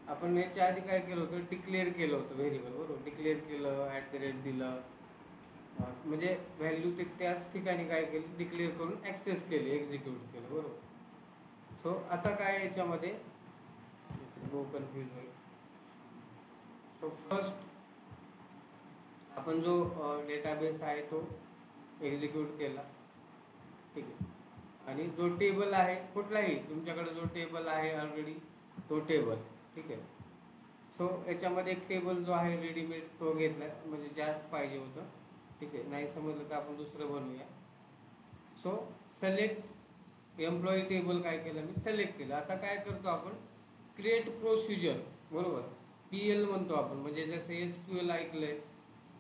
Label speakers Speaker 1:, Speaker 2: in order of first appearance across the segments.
Speaker 1: आपण याच्या आधी काय केलं होतं, डिक्लेअर केलं होतं व्हेरिएबल, बरोबर. डिक्लेअर केलं, @ दिलं, म्हणजे व्हॅल्यू ते त्याच ठिकाणी काय केलं, डिक्लेअर करून ॲक्सेस केले, एक्झिक्यूट केलं, बरोबर. सो आता काय याच्यामध्ये नो कन्फ्यूज होईल. सो फर्स्ट आपण जो डेटाबेस आहे तो एक्झिक्यूट केला, ठीक आहे. आणि जो टेबल आहे कुठलाही तुमच्याकडे जो टेबल आहे ऑलरेडी तो टेबल, ठीक आहे. सो याच्यामध्ये एक टेबल जो आहे रेडीमेड तो घेतला, म्हणजे जास्त पाहिजे होतं, ठीक आहे. नाही समजलं तर आपण दुसरं बनवूया. सो सिलेक्ट एम्प्लॉई टेबल काय केलं मी, सिलेक्ट केलं. आता काय करतो आपण, क्रिएट प्रोसिजर, बरोबर. PL म्हणतो आपण, म्हणजे जसं SQL ऐकलंय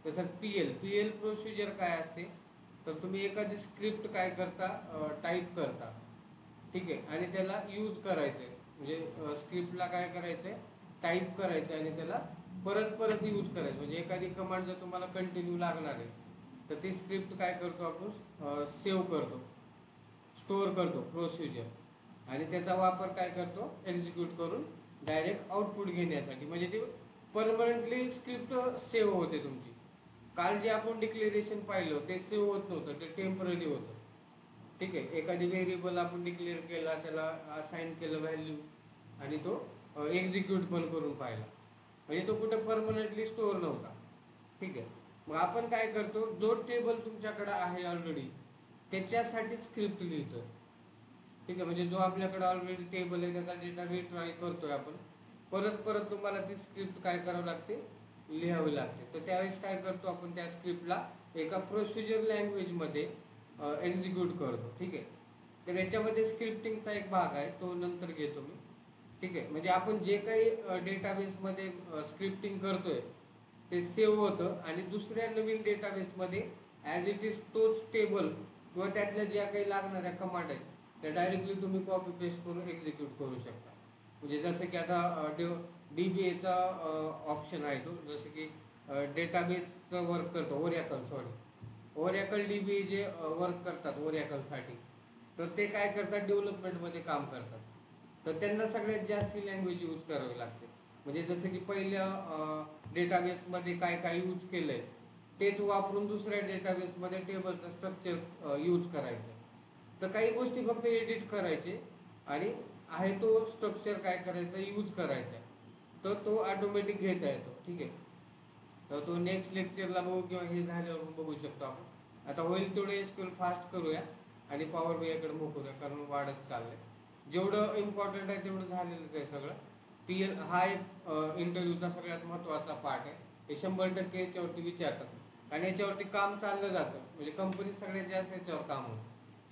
Speaker 1: तसं PL प्रोसिजर काय असते, तर तुम्ही एखादी स्क्रिप्ट काय करता, टाईप करता, ठीक आहे. आणि त्याला यूज करायचं आहे, म्हणजे स्क्रिप्टला काय करायचं आहे, टाईप करायचं आणि त्याला परत परत यूज करायचं. म्हणजे एखादी कमांड जर तुम्हाला कंटिन्यू लागणार आहे तर ती स्क्रिप्ट काय करतो आपण, सेव्ह करतो, स्टोअर करतो प्रोसिजर, आणि त्याचा वापर काय करतो, एक्झिक्यूट करून डायरेक्ट आउटपुट घेण्यासाठी. म्हणजे ते परमनंटली स्क्रिप्ट सेव्ह होते तुमची. काल जे आपण डिक्लेरेशन पाहिलं ते सेव्ह होत नव्हतं, ते टेम्पररी होतं, ठीक आहे. एखादी व्हेरिएबल आपण डिक्लेअर केला, त्याला असाइन केलं व्हॅल्यू, आणि तो एक्झिक्यूट पण करून पाहिला, म्हणजे तो कुठे परमनंटली स्टोअर नव्हता, ठीक आहे. मग आपण काय करतो, जो टेबल तुमच्याकडे आहे ऑलरेडी त्याच्यासाठी स्क्रिप्ट लिहितो, ठीक आहे. म्हणजे जो आपल्याकडे ऑलरेडी टेबल आहे त्याचा डेटा रिट्राय करतोय आपण, परत परत तुम्हाला ती स्क्रिप्ट काय करावी लागते, लिहावी लागते. तर त्यावेळेस काय करतो आपण, त्या स्क्रिप्टला एका प्रोसिजर लँग्वेजमध्ये एक्झिक्यूट करतो, ठीक आहे. तर याच्यामध्ये स्क्रिप्टिंगचा एक भाग आहे, तो नंतर घेतो मी, ठीक आहे. म्हणजे आपण जे काही डेटाबेसमध्ये स्क्रिप्टिंग करतोय ते सेव्ह होतं, आणि दुसऱ्या नवीन डेटाबेसमध्ये ॲज इट इज तोच टेबल किंवा त्यातल्या ज्या काही लागणाऱ्या कमांड आहेत त्या डायरेक्टली तुम्ही कॉपी पेस्ट करून एक्झिक्यूट करू शकता. म्हणजे जसं की आता DBAचा ऑप्शन आहे तो, जसं की डेटाबेसचं वर्क करतो ओरॅकल DBA जे वर्क करतात ओरॅकलसाठी, तर ते काय करतात, डेव्हलपमेंटमध्ये काम करतात, तर त्यांना सगळ्यात जास्त लँग्वेज यूज करावी लागते. म्हणजे जसं की पहिल्या डेटाबेसमध्ये काय काय यूज केलं आहे तेच वापरून दुसऱ्या डेटाबेसमध्ये टेबलचं स्ट्रक्चर यूज करायचं. तर काही गोष्टी फक्त एडिट करायचे आणि आहे तो स्ट्रक्चर काय करायचा, यूज करायचा, तर तो ऑटोमॅटिक घेता येतो, ठीक आहे. तर तो नेक्स्ट लेक्चरला बघू, किंवा हे झाल्यावर बघू शकतो आपण. आता होईल तेवढे SQL फास्ट करूया आणि पॉवर BI मूव्ह करूया, कारण वाढत चाललंय. जेवढं इम्पॉर्टंट आहे तेवढं झालेलं आहे सगळं. PL हा एक इंटरव्ह्यूचा सगळ्यात महत्त्वाचा पार्ट आहे. हे 100% याच्यावरती विचारतात आणि याच्यावरती काम चाललं जातं, म्हणजे कंपनी सगळ्यात जास्त याच्यावर काम होतं.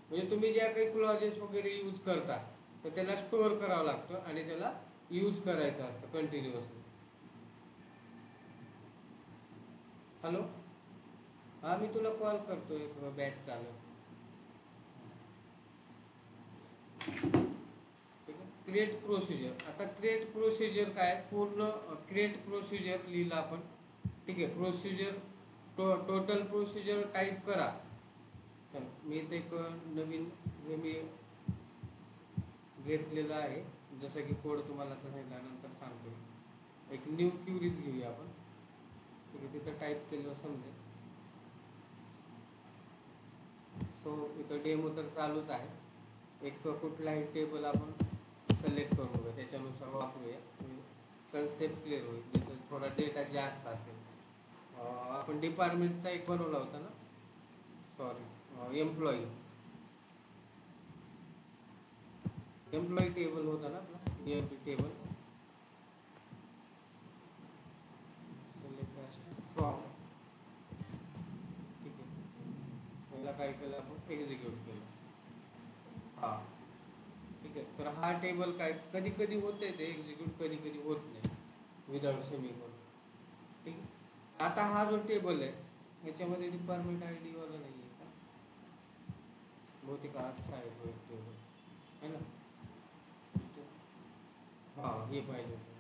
Speaker 1: म्हणजे तुम्ही ज्या काही क्लॉजेस वगैरे यूज करता तर त्याला स्टोअर करावं लागतं आणि त्याला यूज करायचं असतं कंटिन्युअसली. हॅलो, हा मी तुला कॉल करतोय, बॅच चालू. Create procedure. आता क्रिएट प्रोसिजर काय, पूर्ण क्रिएट प्रोसिजर लिहिलं आपण, ठीक आहे. प्रोसिजर टोटल प्रोसिजर टाईप करा. तर मी ते एक नवीन हे मी घेतलेलं आहे, जसं की कोड तुम्हाला सांगितल्यानंतर सांगतो. एक न्यू क्युरीज घेऊया आपण, ठीक आहे. तिथं टाईप केलं समजेल. सो इथं डेमो तर चालूच आहे. एक कुठलाही टेबल आपण सिलेक्ट करूया, त्याच्यानुसार वापरूया, कन्सेप्ट क्लिअर होईल. जिथं थोडा डेटा जास्त असेल. आपण डिपार्टमेंटचा एक बनवला होता ना, सॉरी, एम्प्लॉई टेबल होता ना आपला, टेबल फ्रॉम, ठीक आहे. त्याला काय केलं आपण, एक्झिक्यूट केलं. हा, ठीक आहे. तर हा टेबल काय कधी कधी होते ते एक्झिक्यूट, कधी कधी होत नाही विदाउट सेमीकोलन, ठीक आहे. आता हा जो टेबल आहे याच्यामध्ये डिपार्टमेंट ID वाला नाही आहे का, बहुतेक असं आहे तो एक टेबल है ना. हा, हे पाहिजे होतं.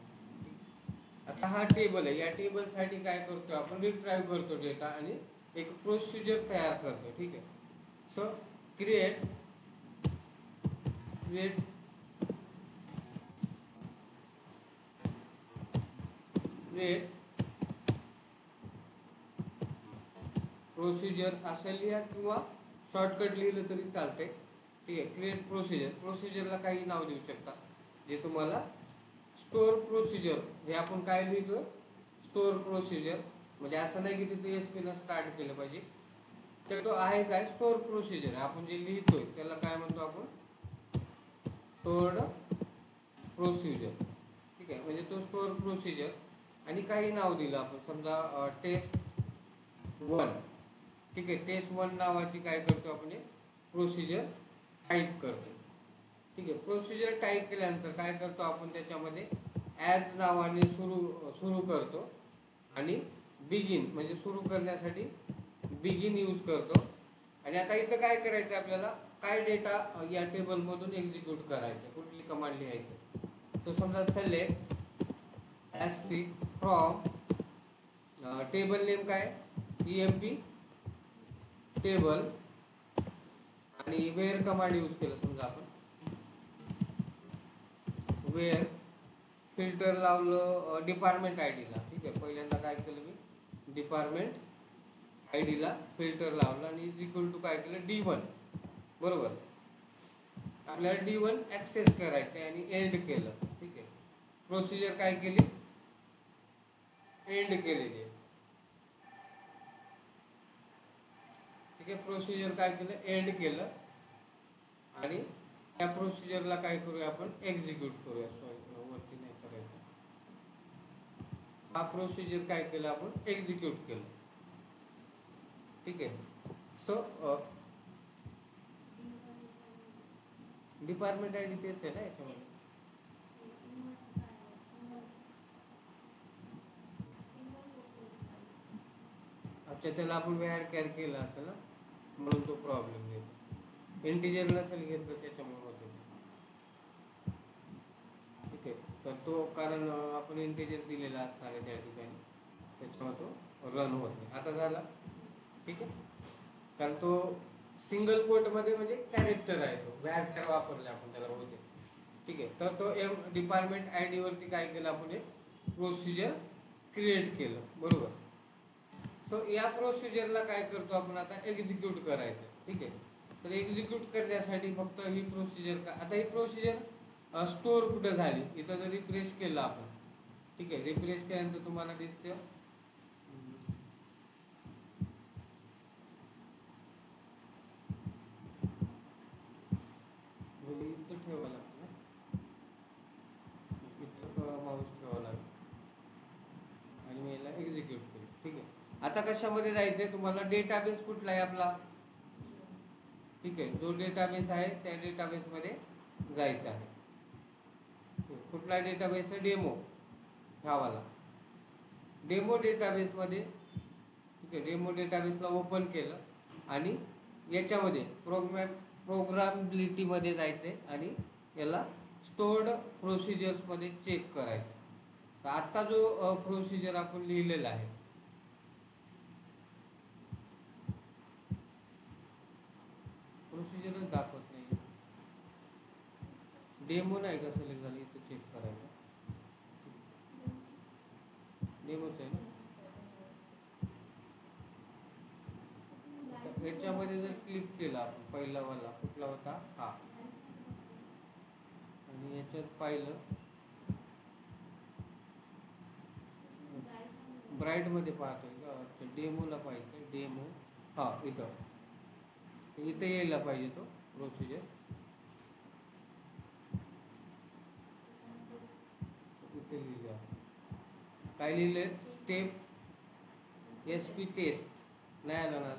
Speaker 1: आता हा टेबल आहे, या टेबलसाठी काय करतो आपण, रिट्राईव्ह करतो डेटा आणि एक प्रोसिजर तयार करतो, ठीक आहे. So create create create procedure असं लिहा किंवा शॉर्टकट लिहिलं तरी चालतंय. ठीक आहे. क्रिएट प्रोसिजर, प्रोसिजरला काही नाव देऊ शकता जे तुम्हाला. स्टोअर प्रोसिजर हे आपण काय लिहितो, स्टोअर प्रोसिजर, म्हणजे असं नाही की तिथे एस पी न स्टार्ट केलं पाहिजे, तर तो आहे काय स्टोअर प्रोसिजर. आपण जे लिहितोय त्याला काय म्हणतो आपण, स्टोअर्ड प्रोसिजर. ठीक आहे. म्हणजे तो स्टोअर प्रोसिजर आणि काही नाव दिलं आपण, समजा टेस्ट 1. ठीक आहे. टेस्ट 1 नावाची काय करतो आपण, प्रोसिजर टाईप करतो. ठीक आहे. प्रोसिजर टाईप केल्यानंतर काय करतो आपण, त्याच्यामध्ये ॲज नावाने सुरू करतो आणि बिगिन म्हणजे सुरू करण्यासाठी बिगिन यूज करतो. आणि आता इथं काय करायचं आपल्याला, काय डेटा या टेबलमधून एक्झिक्यूट करायचं, कुठली कमांड लिहायचं. तो समजा select asterisk from table name काय, EMP टेबल, आणि वेअर कमांड यूज केलं समजा आपण, वेअर फिल्टर लावलं डिपार्टमेंट आयडीला. ठीक आहे. पहिल्यांदा काय केलं मी, डिपार्टमेंट आयडीला फिल्टर लावलं आणि इज इक्वल टू काय केलं, D1. बरोबर. आपल्याला D1 ॲक्सेस करायचं आणि एंड केलं. ठीक आहे. प्रोसिजर काय केली, एंड केलेली. ठीक आहे. प्रोसिजर काय केलं, एंड केलं आणि त्या प्रोसिजरला काय करूया आपण, एक्झिक्यूट करूया. सॉरी वरती नाही करायचं. हा प्रोसिजर काय केलं आपण, एक्झिक्यूट केलं. ठीक आहे. सो डिपार्टमेंट आयडी तेच आहे ना याच्यामध्ये. अच्छा, त्याला आपण व्हेअर कॅर केलं असेल ना, म्हणून तो प्रॉब्लेम येतो. इंटिजर नसेल घेतलं त्याच्यामुळे होतो. ठीक आहे. तर तो कारण आपण इंटिजर दिलेला असणार आहे त्या ठिकाणी, त्याच्यामुळे तो रन होत नाही. आता झाला. ठीक आहे. कारण तो सिंगल कोटमध्ये म्हणजे कॅरेक्टर आहे, तो व्हेअर कॅर वापरला आपण त्याला होते. ठीक आहे. तर तो डिपार्टमेंट आयडी वरती काय केलं आपण, प्रोसिजर क्रिएट केलं. बरोबर. सो या प्रोसिजरला काय करतो आपण आता, एक्झिक्यूट करायचं. ठीक आहे. तर एक्झिक्यूट करण्यासाठी फक्त ही प्रोसिजर का, आता ही प्रोसिजर स्टोअर कुठं झाली, इथं जर रिफ्रेश केलं आपण. ठीक आहे. रिफ्रेश केल्यानंतर तुम्हाला दिसते इथं ठेवावं लागतं, इथं माऊस ठेवावं लागतं आणि मी याला एक्झिक्यूट करू. ठीक आहे. आता कशामध्ये जायचंय तुम्हाला, डेटाबेस कुठला आहे आपला. ठीक आहे. जो डेटाबेस आहे त्या डेटाबेसमध्ये जायचं आहे. कुठला डेटाबेस आहे, डेमो, ह्यावाला डेमो डेटाबेसमध्ये. ठीक आहे. डेमो डेटाबेसला ओपन केलं आणि याच्यामध्ये प्रोग्रामबिलिटीमध्ये जायचंय आणि याला स्टोर्ड प्रोसिजर्समध्ये चेक करायचं. तर आत्ता जो प्रोसिजर आपण लिहिलेला आहे, प्रोसिजरच दाखवत नाही, डेमो नाही का सिलेक्ट झाली, इथं चेक करायचं. डेमोच आहे ना. याच्यामध्ये जर क्लिक केला आपण, पहिला वाला कुठला होता, हा, आणि याच्यात पाहिलं ब्राईट मध्ये पाहतोय का, डेमोला पाहिजे, डेमो, हा इथं यायला पाहिजे तो प्रोसिजर. इथे लिहिलं काय, लिहिलंय स्टेप SP टेस्ट, नाही आलं ना.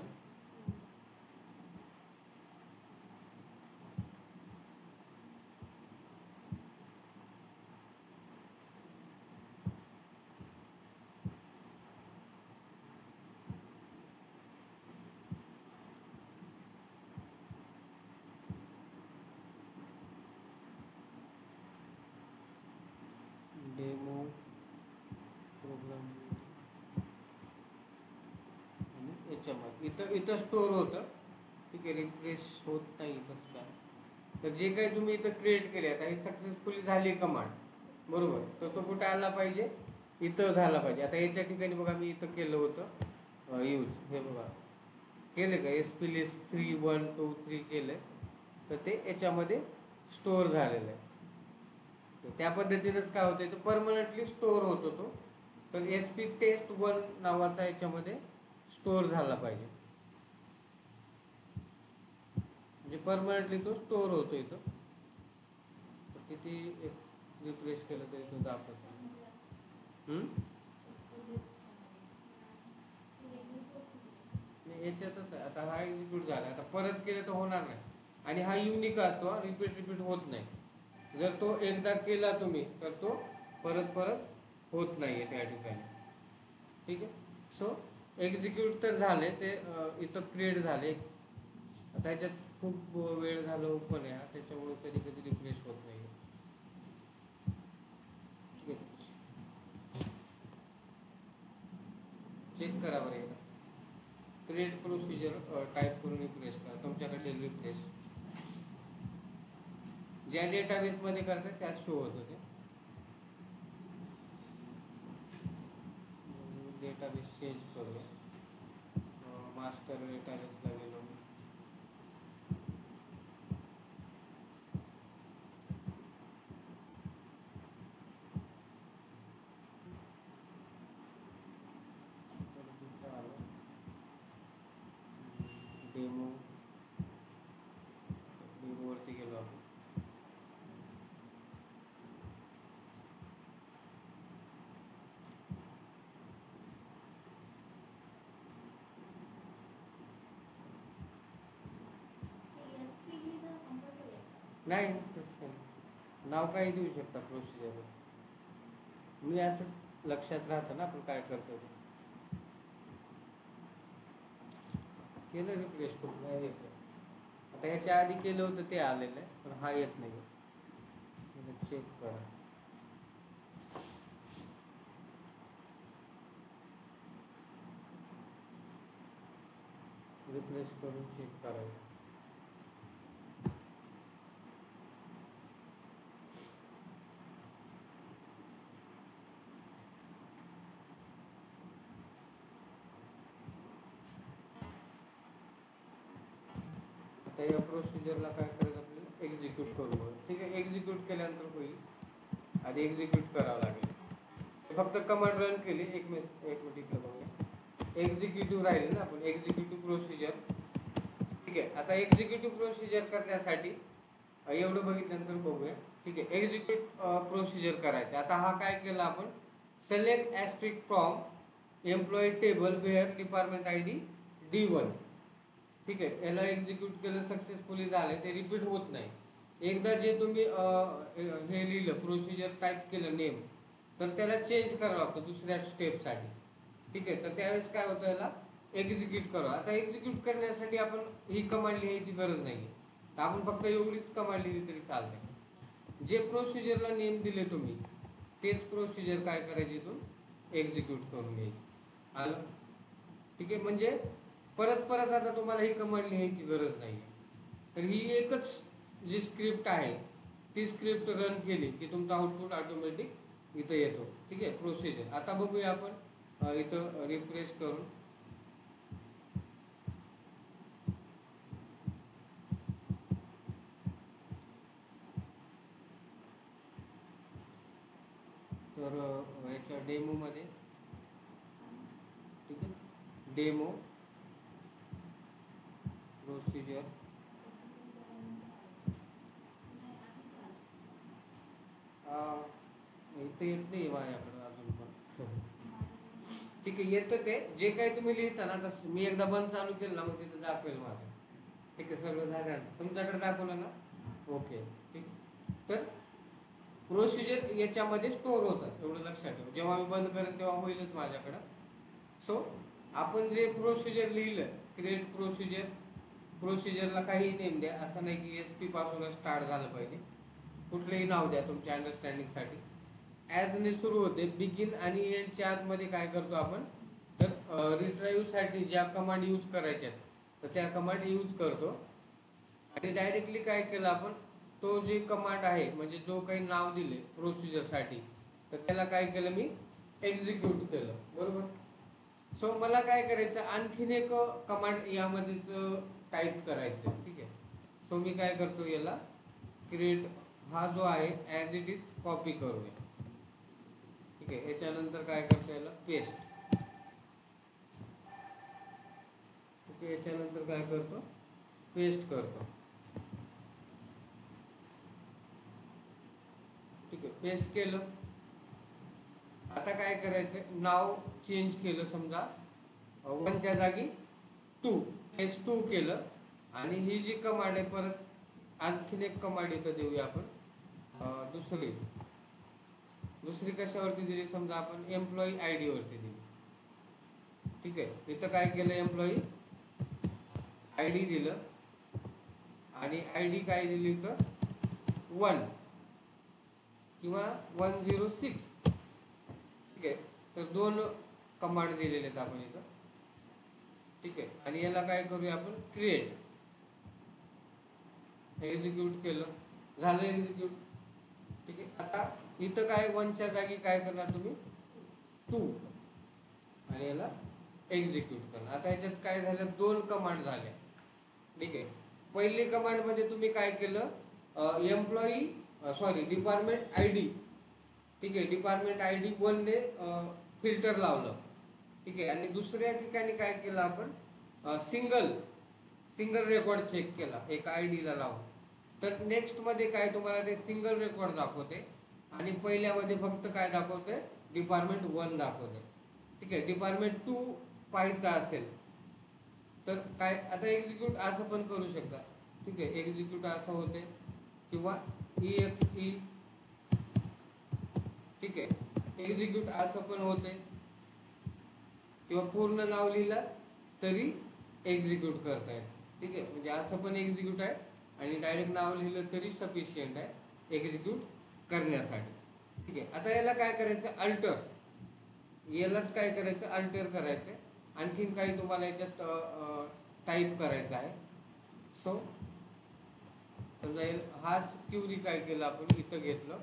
Speaker 1: डेमो प्रोग्राम आणि याच्यामध्ये इथं स्टोअर होतं. ठीक आहे. रिफ्रेश होत नाही कसं काय, तर जे काही तुम्ही इथं क्रिएट केले आता ही सक्सेसफुली झाली कमांड. बरोबर. तर तो कुठे आला पाहिजे, इथं झाला पाहिजे. आता याच्या ठिकाणी बघा मी इथं केलं होतं यूज, हे बघा केले का SP लिस्ट 3 1 2 3 केलंय, तर ते याच्यामध्ये स्टोअर झालेलं आहे. तर त्या पद्धतीनेच काय होतं, तर परमनंटली स्टोअर होतो तो. तर SP टेस्ट 1 नावाचा याच्यामध्ये स्टोअर झाला पाहिजे, म्हणजे परमनंटली तो स्टोअर होतो इथं. किती रिफ्रेश केलं तरी तो दाखवतो. याच्यातच आहे. आता हा एक्झिक्यूट झाला, आता परत केलं तर होणार नाही. आणि हा युनिक असतो, रिपीट होत नाही. जर तो एकदा केला तुम्ही तर तो परत होत नाहीये त्या ठिकाणी. ठीक आहे. सो एक्झिक्यूट तर झाले ते, इथं क्रिएट झाले. आता ह्याच्यात खूप वेळ झाला ओपन आहे, त्याच्यामुळे कधी कधी रिफ्रेश होत नाही. चेक करा बरं एकदा. क्रिएट प्रोसिजर टाईप करून रिफ्रेश करा, तुमच्याकडे रिफ्रेश ज्या डेटाबेस मध्ये करतात त्यात शो होत होते. डेटाबेस चेंज करूया, मास्टर डेटाबेसला गेलो. डेमोवरती गेलो आपण. नाही तसं काही नाव काही देऊ शकता प्रोसिजर. मी असं लक्षात राहतं ना आपण काय करतो. केलं रिफ्रेश खूप नाही येत. आता ह्याच्या आधी केलं होतं ते आलेलं आहे, पण हा येत नाही. चेक करा, रिफ्रेश करून चेक करायचं. आता या प्रोसिजरला काय करायचं आपल्याला, एक्झिक्यूट करू. ठीक आहे, एक्झिक्यूट केल्यानंतर होईल. आधी एक्झिक्यूट करावं लागेल. फक्त कमांड रन केली, एक मिनिट इकडे बघूया. एक्झिक्युटिव्ह राहिले ना आपण, एक्झिक्युटिव्ह प्रोसिजर. ठीक आहे, आता एक्झिक्युटिव्ह प्रोसिजर करण्यासाठी एवढं बघितल्यानंतर बघूया. ठीक आहे, एक्झिक्यूट प्रोसिजर करायचे. आता हा काय केला आपण, select asterisk from employee table where department ID D1. ठीक आहे, याला एक्झिक्यूट केलं, सक्सेसफुली झाले, ते रिपीट होत नाही. एकदा जे तुम्ही हे लिहिलं, प्रोसिजर टाईप केलं नेम, तर त्याला चेंज करावं लागतं दुसऱ्या स्टेपसाठी. ठीक आहे, तर त्यावेळेस काय होतं, याला एक्झिक्यूट करा. आता एक्झिक्यूट करण्यासाठी आपण ही कमांड लिहायची गरज नाही, तर आपण फक्त एवढीच कमांड लिहिली तरी चालते. जे प्रोसिजरला नेम दिले तुम्ही तेच प्रोसिजर काय करायचे, इथून एक्झिक्यूट करून घ्यायची. आलं. ठीक आहे, म्हणजे परत आता तुम्हाला ही कमांड लिहायची गरज नाही. तर ही एकच जी स्क्रिप्ट आहे ती स्क्रिप्ट रन केली की तुमचं आउटपुट ऑटोमॅटिक इथं येतो. ठीक आहे, प्रोसिजर. आता बघूया आपण इथं रिफ्रेश करून. तर याच्या डेमोमध्ये, ठीक आहे, डेमो प्रोसिजर इथं येत नाही माझ्याकडं अजून पण. ठीक आहे, येतं ते जे काही तुम्ही लिहिता ना, तसं मी एकदा बंद चालू केलं ना, मग तिथं दाखवेल माझं. ठीक आहे, सगळं झालं तुमच्याकडे दाखवलं ना, ओके. ठीक, तर प्रोसिजर याच्यामध्ये स्टोअर होतात, एवढं लक्षात ठेवा. जेव्हा मी बंद करेन तेव्हा होईलच माझ्याकडं. सो आपण जे प्रोसिजर लिहिलं, क्रिएट प्रोसिजर, प्रोसिजरला काही नेम द्या. असं नाही की SP पासूनच स्टार्ट झालं पाहिजे, कुठलंही नाव द्या तुमच्या अंडरस्टँडिंगसाठी. ॲज ने सुरू होते, बिगिन आणि एंडच्या आतमध्ये काय करतो आपण, तर रिट्राईव्हसाठी ज्या कमांड यूज करायच्या तर त्या कमांड यूज करतो. आणि डायरेक्टली काय केलं आपण, तो जे कमांड आहे म्हणजे जो काही नाव दिले प्रोसिजरसाठी, तर त्याला काय केलं मी एक्झिक्यूट केलं, बरोबर. सो मला काय करायचं, आणखीन एक कमांड यामध्येच टाईप करायचं, ठीक आहे. सो मी काय करतो, याला क्रिएट हा जो आहे ॲज इट इज कॉपी करूया, ठीक आहे. याच्यानंतर काय करतो, याला पेस्ट, ओके. याच्यानंतर काय करतो, पेस्ट करतो, ठीक आहे. पेस्ट केलं. आता काय करायचं, नाव चेंज केलं, समजा 1च्या जागी 2 S2 केलं. आणि ही जी कमांड आहे, परत आणखीन एक कमांड इथं देऊया आपण, दुसरी कशावरती दिली, समजा आपण एम्प्लॉई आय डी वरती दिली, ठीक आहे. इथं काय केलं, एम्प्लॉई आय डी दिलं आणि आय डी काय दिली, तर 1 किंवा 106, ठीक आहे. तर 2 कमांड दिलेले आहेत आपण इथं, ठीक आहे. आणि याला काय करूया आपण, क्रिएट, एक्झिक्यूट केलं, झालं एक्झिक्यूट, ठीक आहे. आता इथं काय 1च्या जागी काय करणार तुम्ही 2 आणि याला एक्झिक्यूट करणार. आता याच्यात काय झालं, 2 कमांड झाल्या, ठीक आहे. पहिली कमांड मध्ये तुम्ही काय केलं, डिपार्टमेंट आय डी, ठीक आहे. डिपार्टमेंट आय डी 1 ने फिल्टर लावलं, ठीक आहे. आणि दुसऱ्या ठिकाणी काय केलं आपण, सिंगल रेकॉर्ड चेक केला एका आय डीला लावून. तर नेक्स्ट मध्ये काय तुम्हाला ते सिंगल रेकॉर्ड दाखवते आणि पहिल्यामध्ये फक्त काय दाखवते, डिपार्टमेंट 1 दाखवते, ठीक आहे. डिपार्टमेंट 2 पाहायचा असेल तर काय, आता एक्झिक्यूट असं पण करू शकता, ठीक आहे. एक्झिक्यूट असं होते किंवा EXE, ठीक आहे. एक्झिक्यूट असं पण होते किंवा पूर्ण नाव लिहिलं तरी एक्झिक्यूट करता येईल, ठीक आहे. म्हणजे असं पण एक्झिक्यूट आहे आणि डायरेक्ट नाव लिहिलं तरी सफिशियंट आहे एक्झिक्यूट करण्यासाठी, ठीक आहे. आता याला काय करायचं, अल्टर, यालाच काय करायचं, अल्टर करायचं. आणखीन काही तुम्हाला याच्यात टाईप करायचं आहे. सो समजा हाच क्युरी काय केलं आपण, इथं घेतलं,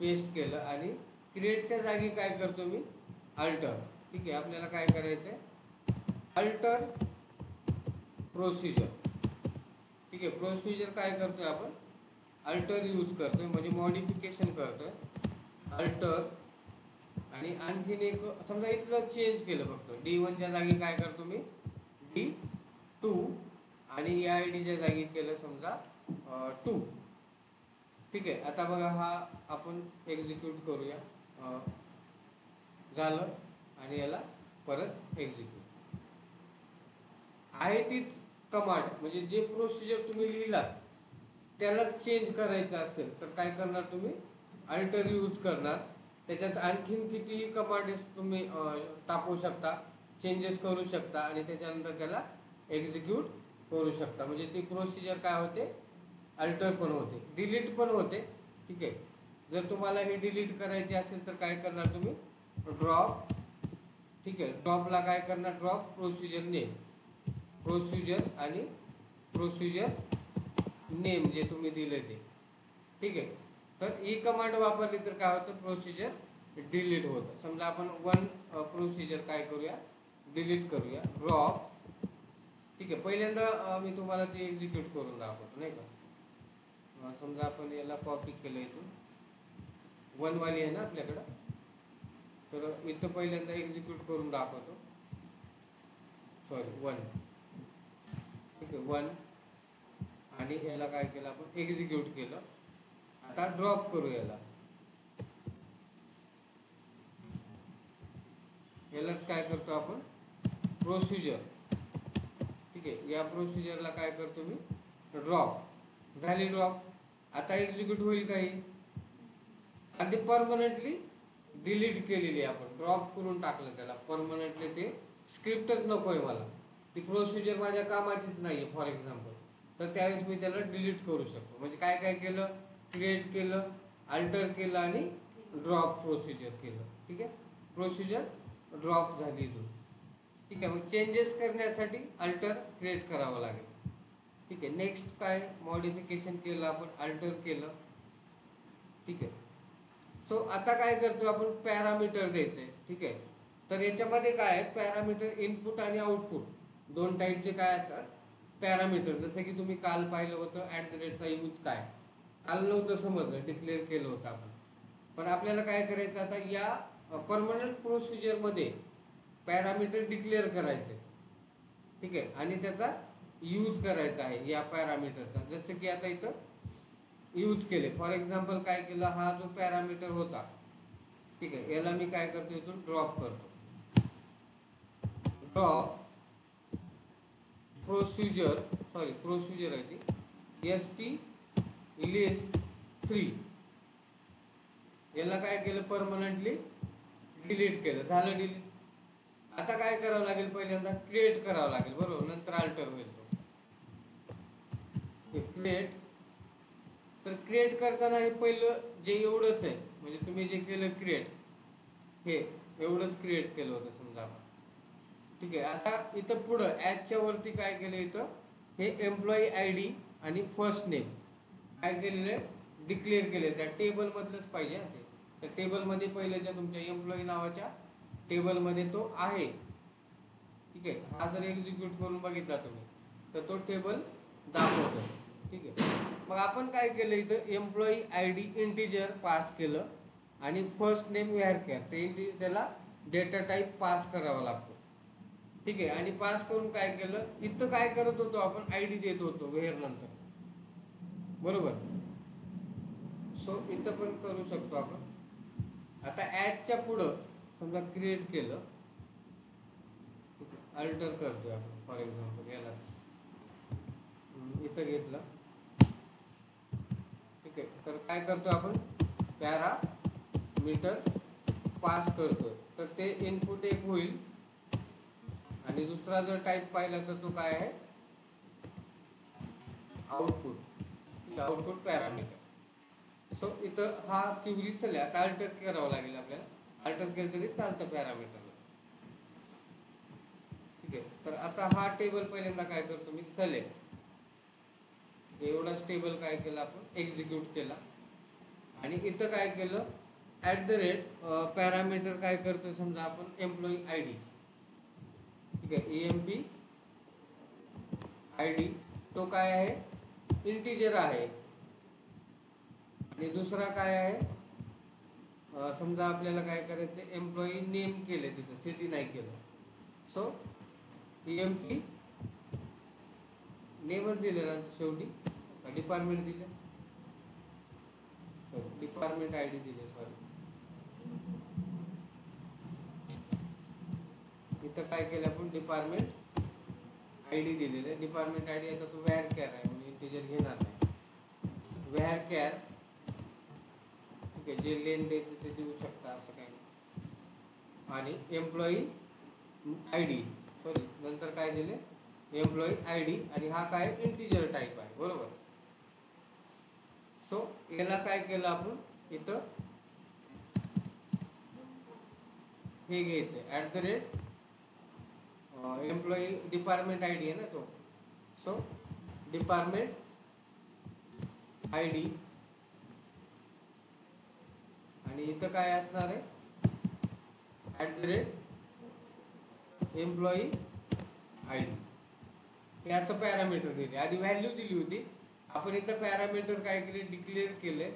Speaker 1: पेस्ट केलं आणि क्रिएटच्या जागी काय करतो मी, अल्टर, ठीक आहे. आपल्याला काय करायचं आहे, अल्टर प्रोसिजर, ठीक आहे. प्रोसिजर काय करतोय आपण, अल्टर यूज करतोय, म्हणजे मॉडिफिकेशन करतोय, अल्टर. आणि आणखीन एक समजा इथलं चेंज केलं, फक्त D1च्या जागी काय करतो मी D2 आणि EIDच्या जागी केलं समजा 2, ठीक आहे. आता बघा, हा आपण एक्झिक्यूट करूया, झालं आणि याला परत एक्झिक्यूट आहे तीच कमांड. म्हणजे जे प्रोसिजर तुम्ही लिहिलात त्याला चेंज करायचं असेल तर काय करणार, तुम्ही अल्टर यूज करणार. त्याच्यात आणखीन कितीही कमांड तुम्ही टाकू शकता, चेंजेस करू शकता आणि त्याच्यानंतर त्याला एक्झिक्यूट करू शकता. म्हणजे ती प्रोसिजर काय होते, अल्टर पण होते, डिलीट पण होते, ठीक आहे. जर तुम्हाला हे डिलीट करायचे असेल तर काय करणार, तुम्ही ड्रॉप, ठीक आहे. ड्रॉपला काय करणार, ड्रॉप प्रोसिजर नेम, प्रोसिजर आणि प्रोसिजर नेम जे तुम्ही दिले ते, ठीक आहे. तर ही कमांड वापरली तर काय होतं, प्रोसिजर डिलीट होतं. समजा आपण 1 प्रोसिजर काय करूया, डिलीट करूया, ड्रॉप, ठीक आहे. पहिल्यांदा मी तुम्हाला ते एक्झिक्यूट करून दाखवतो, नाही का. समजा आपण याला कॉपी केलं, इथून 1 वाली आहे ना आपल्याकडं, तर इथं पहिल्यांदा एक्झिक्यूट करून दाखवतो, 1, ठीक आहे. 1 आणि याला काय केलं आपण, एक्झिक्यूट केलं. आता ड्रॉप करू याला, यालाच काय करतो आपण, प्रोसिजर, ठीक आहे. या प्रोसिजरला काय करतो मी, ड्रॉप, झाली ड्रॉप. आता एक्झिक्यूट होईल काही, आणि ते परमनंटली डिलीट केलेली आपण, ड्रॉप करून टाकलं त्याला परमनंटली. ते स्क्रिप्टच नकोय मला, ती प्रोसिजर माझ्या कामाचीच नाही आहे फॉर एक्झाम्पल, तर त्यावेळेस मी त्याला डिलीट करू शकतो. म्हणजे काय काय केलं, क्रिएट केलं, अल्टर केलं आणि ड्रॉप प्रोसिजर केलं, ठीक आहे. प्रोसिजर ड्रॉप झाली इथून, ठीक आहे. मग चेंजेस करण्यासाठी अल्टर क्रिएट करावं लागेल, ठीक आहे. नेक्स्ट काय, मॉडिफिकेशन केलं आपण, अल्टर केलं, ठीक आहे. सो आता काय करतो आपण, पॅरामीटर द्यायचंय. ठीक आहे, तर याच्यामध्ये काय आहे, पॅरामीटर इनपुट आणि आउटपुट दोन टाईपचे काय असतात पॅरामीटर. जसं की तुम्ही काल पाहिलं होतं @चा यूज काय, काल नव्हतं समजलं, डिक्लेअर केलं होतं आपण. पण आपल्याला काय करायचं आता, या परमनंट प्रोसिजर मध्ये पॅरामीटर डिक्लेअर करायचे. ठीक आहे, आणि त्याचा यूज करायचा आहे या पॅरामीटरचा. जसं की आता इथं यूज केले, फॉर एक्झाम्पल काय केलं, हा जो पॅरामीटर होता, ठीक आहे, याला मी काय करतो, इथून ड्रॉप करतो. ड्रॉप प्रोसिजर आहे ती SP लिस्ट 3, याला काय केलं, परमनंटली डिलीट केलं. झालं डिलीट. आता काय करावं लागेल, पहिल्यांदा क्रिएट करावं लागेल, बरोबर, नंतर अल्टर होईल तो. क्रिएट, तर क्रिएट करताना हे पहिलं जे एवढंच आहे, म्हणजे तुम्ही जे केलं क्रिएट, हे एवढंच क्रिएट केलं होतं समजा आपण. ठीक आहे, आता इथं पुढं ॲजच्या वरती काय केलं, इथं हे एम्प्लॉई ID आणि फर्स्ट नेम काय केलेलं आहे, डिक्लेअर केले. त्या टेबल मधलंच पाहिजे असे. त्या टेबलमध्ये पहिल्याच्या तुमच्या एम्प्लॉई नावाच्या टेबलमध्ये तो आहे. ठीक आहे, हा जर एक्झिक्यूट करून बघितला तुम्ही तर तो टेबल दाखवतो. ठीक आहे, मग आपण काय केलं, इथं एम्प्लॉई ID इंटिजर पास केलं आणि फर्स्ट नेम व्हेअरकॅर, ते त्याला डेटा टाईप पास करावा लागतो. ठीक आहे, आणि पास करून काय केलं, इथं काय करत होतो आपण, ID देत होतो व्हेअर नंतर, बरोबर. सो इथं पण करू शकतो आपण. आता ॲजच्या पुढं समजा क्रिएट केलं, अल्टर करतोय आपण, फॉर एक्झाम्पल यालाच इथं घेतलं. ठीक आहे, तर काय करतो आपण, पॅरामीटर पास करतोय, तर ते इनपुट एक होईल. आणि दुसरा जर टाईप पाहिला तर तो काय आहे, आउटपुट पॅरामीटर. सो इथं हा क्युरी आहे. आता अल्टर करावं लागेल आपल्याला, अल्टर केलं तरी चालतं पॅरामीटरला. ठीक आहे, तर आता हा टेबल पहिल्यांदा काय करतो मी, सिलेक्ट, एवढाच टेबल काय केला आपण, एक्झिक्यूट केला. आणि इथं काय केलं, पॅरामीटर काय करतो, समजा आपण एम्प्लॉई ID. ठीक आहे, EMP ID तो काय आहे, इंटिजर आहे. आणि दुसरा काय आहे, समजा आपल्याला काय करायचं, एम्प्लॉई नेम केले, तिथं सिटी नाही केलं. सो EMP नेमच दिलेला शेवटी, डिपार्टमेंट दिले, डिपार्टमेंट ID दिले, सॉरी. इथं काय केलं आपण, डिपार्टमेंट ID दिलेलं आहे. डिपार्टमेंट ID आता तो व्हेअरकॅर आहे म्हणून इंटिजर घेणार नाही, व्हेअरकॅर. ठीक आहे, जे लेन द्यायचं ते देऊ शकता, असं काही नाही. आणि एम्प्लॉई ID, सॉरी, नंतर काय दिले, एम्प्लॉई ID, आणि हा काय इंटिजर टाईप आहे, बरोबर. सो याला काय केलं आपण, इथं हे घ्यायचं, एम्प्लॉई डिपार्टमेंट ID आहे ना तो. सो डिपार्टमेंट ID, आणि इथं काय असणार आहे, एम्प्लॉई ID. हे असं पॅरामीटर दिले. आधी व्हॅल्यू दिली होती, आपण इथं पॅरामीटर काय केले, डिक्लेअर केले.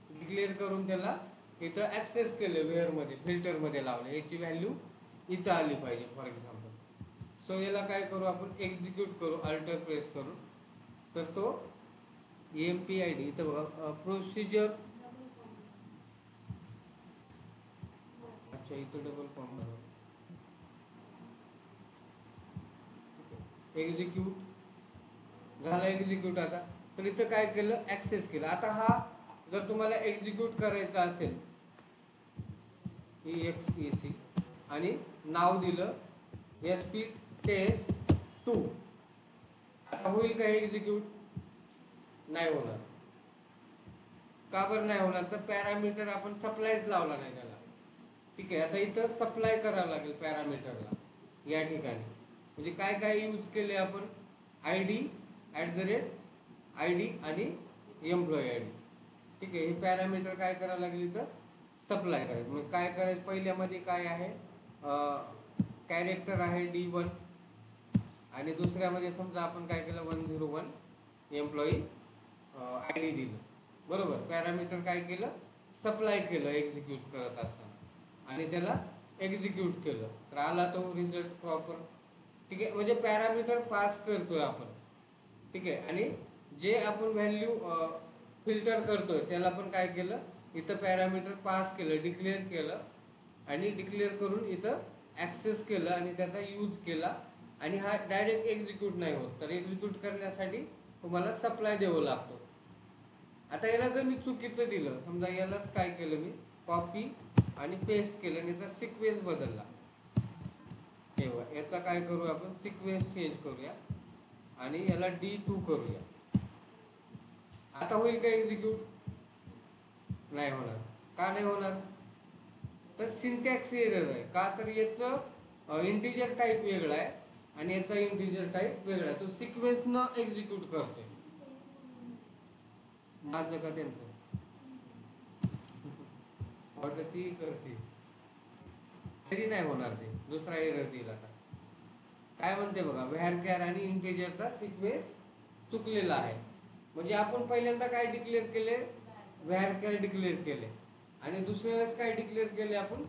Speaker 1: डिक्लेअर करून त्याला इथं ऍक्सेस केले, वेअर मध्ये, फिल्टर मध्ये लावले. याची व्हॅल्यू इथं आली पाहिजे, फॉर एक्झाम्पल. सो याला काय करू आपण, एक्झिक्यूट करू, अल्टर प्रेस करू, तर तो EMP ID इथं बघा, प्रोसिजर. अच्छा, इथं डबल फॉर्म एक्झिक्यूट झाला, एक्झिक्यूट. आता तर इथं काय केलं, ऍक्सेस केलं. आता हा जर तुम्हाला एक्झिक्यूट करायचा असेल, EXEC, आणि नाव दिलं SP टेस्ट 2, आता होईल का एक्झिक्यूट, नाही होणार. का बरं नाही होणार, तर पॅरामीटर आपण सप्लायच लावला नाही त्याला. ठीक आहे, आता इथं सप्लाय करावं लागेल पॅरामीटरला या ठिकाणी. म्हणजे काय काय यूज केले आपण, ID आणि एम्प्लॉई ID. ठीक आहे, हे पॅरामीटर काय करावं लागेल, इथं सप्लाय करायचं. मग काय करायचं, पहिल्यामध्ये काय आहे, कॅरेक्टर आहे D1 आणि दुसऱ्यामध्ये समजा आपण काय केलं 101 एम्प्लॉई आय डी दिलं, बरोबर. पॅरामीटर काय केलं, सप्लाय केलं एक्झिक्यूट करत असताना आणि त्याला एक्झिक्यूट केलं तर आला तो रिझल्ट प्रॉपर. ठीक आहे, म्हणजे पॅरामीटर पास करतोय आपण. ठीक आहे, आणि जे आपण व्हॅल्यू फिल्टर करतोय त्याला पण काय केलं, इथं पॅरामीटर पास केलं, डिक्लेअर केलं आणि डिक्लेअर करून इथं ॲक्सेस केलं आणि त्याचा यूज केला आणि हा डायरेक्ट एक्झिक्यूट नाही होत. तर एक्झिक्यूट करण्यासाठी तुम्हाला सप्लाय द्यावं लागतो. आता याला जर मी चुकीचं दिलं, समजा यालाच काय केलं मी कॉपी आणि पेस्ट केलं आणि याचा सिक्वेन्स बदलला, तेव्हा याचा काय करू आपण, सिक्वेन्स चेंज करूया आणि याला D2 करूया. आता होईल का एक्झिक्यूट? नाही होणार. का नाही होणार, तर सिंटॅक्स एरर आहे. का तर याचं इंटिजर टाईप वेगळा आहे आणि याचा इंटिजर टाईप वेगळा आहे. तो सिक्वेन्स न एक्झिक्यूट करतोय. माझं का त्यांचं ऑर्डर ती करते तरी नाही होणार, ते दुसरा एरर दिला. आता काय म्हणते बघा, व्हॅरकॅर आणि इंटिजरचा सिक्वेन्स चुकलेला आहे. म्हणजे आपण पहिल्यांदा काय डिक्लेअर केले, व्हॅरकॅर डिक्लेअर केले आणि दुसऱ्या वेळेस काय डिक्लेअर केले, आपण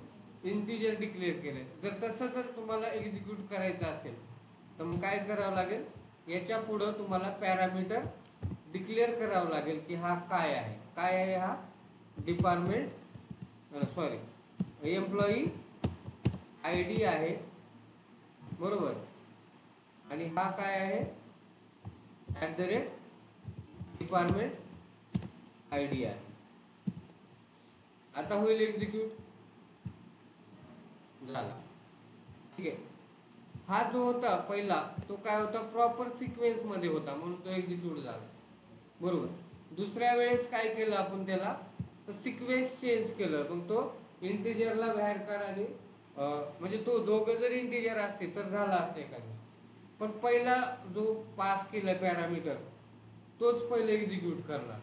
Speaker 1: इंटिजर डिक्लेअर केले. जर तसं जर तुम्हाला एक्झिक्यूट करायचं असेल तर मग काय करावं लागेल, याच्या पुढं तुम्हाला पॅरामीटर डिक्लेअर करावं लागेल की हा काय आहे. काय आहे हा, department sorry employee I D आहे, बरोबर. आणि हा काय आहे, डिपार्टमेंट आय डी आहे. आता होईल एक्झिक्यूट, झाला. ठीक आहे, हा जो होता पहिला तो काय होता, प्रॉपर सिक्वेन्स मध्ये होता म्हणून तो एक्झिक्यूट झाला, बरोबर. दुसऱ्या वेळेस काय केलं आपण त्याला, तर सिक्वेन्स चेंज केलं, मग तो इंटिजरला व्हॅरकार आणि म्हणजे तो दोघं जर इंटिजर असते तर झाला असते एखादी. पण पहिला जो पास केला पॅरामीटर तोच पहिले एक्झिक्यूट करणार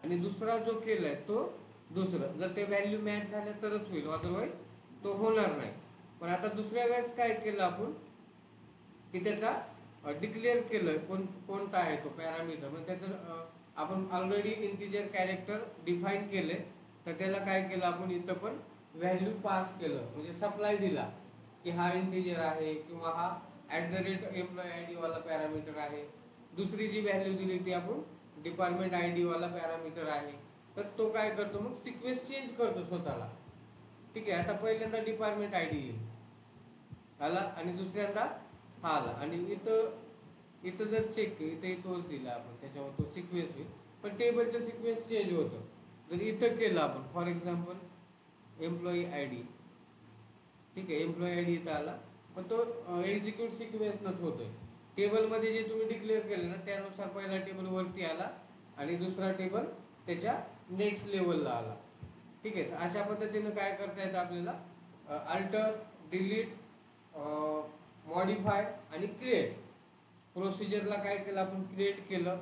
Speaker 1: आणि दुसरा जो केलाय तो दुसरं. जर ते व्हॅल्यू मॅच झाले तरच होईल, अदरवाईज तो होणार नाही. पण आता दुसऱ्या वेळेस काय केलं आपण की त्याचा डिक्लेअर केलं कोणता आहे तो पॅरामीटर. मग त्याचं आपण ऑलरेडी इंटिजर कॅरेक्टर डिफाईन केले तर त्याला काय केलं आपण, इथं पण व्हॅल्यू पास केलं म्हणजे सप्लाय दिला की हा इंटिजर आहे किंवा हा @एम्प्लॉई आय डी वाला पॅरामीटर आहे. दुसरी जी व्हॅल्यू दिली ती आपण डिपार्टमेंट आय डी वाला पॅरामीटर आहे. तर तो काय करतो, मग सिक्वेन्स चेंज करतो स्वतःला. ठीक आहे, आता पहिल्यांदा डिपार्टमेंट आय डी येईल आला आणि दुसऱ्यांदा हा आला आणि इथं इथं जर चेक इथे तोच दिला आपण त्याच्यावर तो सिक्वेन्स होईल, पण टेबलचं सिक्वेन्स चेंज होतं. जर इथं केलं आपण for example employee I D, ठीक आहे, एम्प्लॉई आय डी इथं आला पण तो एक्झिक्यूट सिक्वेन्सनच होतोय. टेबलमध्ये जे तुम्ही डिक्लेअर केलं ना त्यानुसार पहिला टेबल वरती आला आणि दुसरा टेबल त्याच्या नेक्स्ट लेवलला आला. ठीक आहे, अशा पद्धतीनं काय करता येतं आपल्याला, अल्टर, डिलीट, मॉडिफाय आणि क्रिएट. प्रोसिजरला काय केलं आपण, क्रिएट केलं,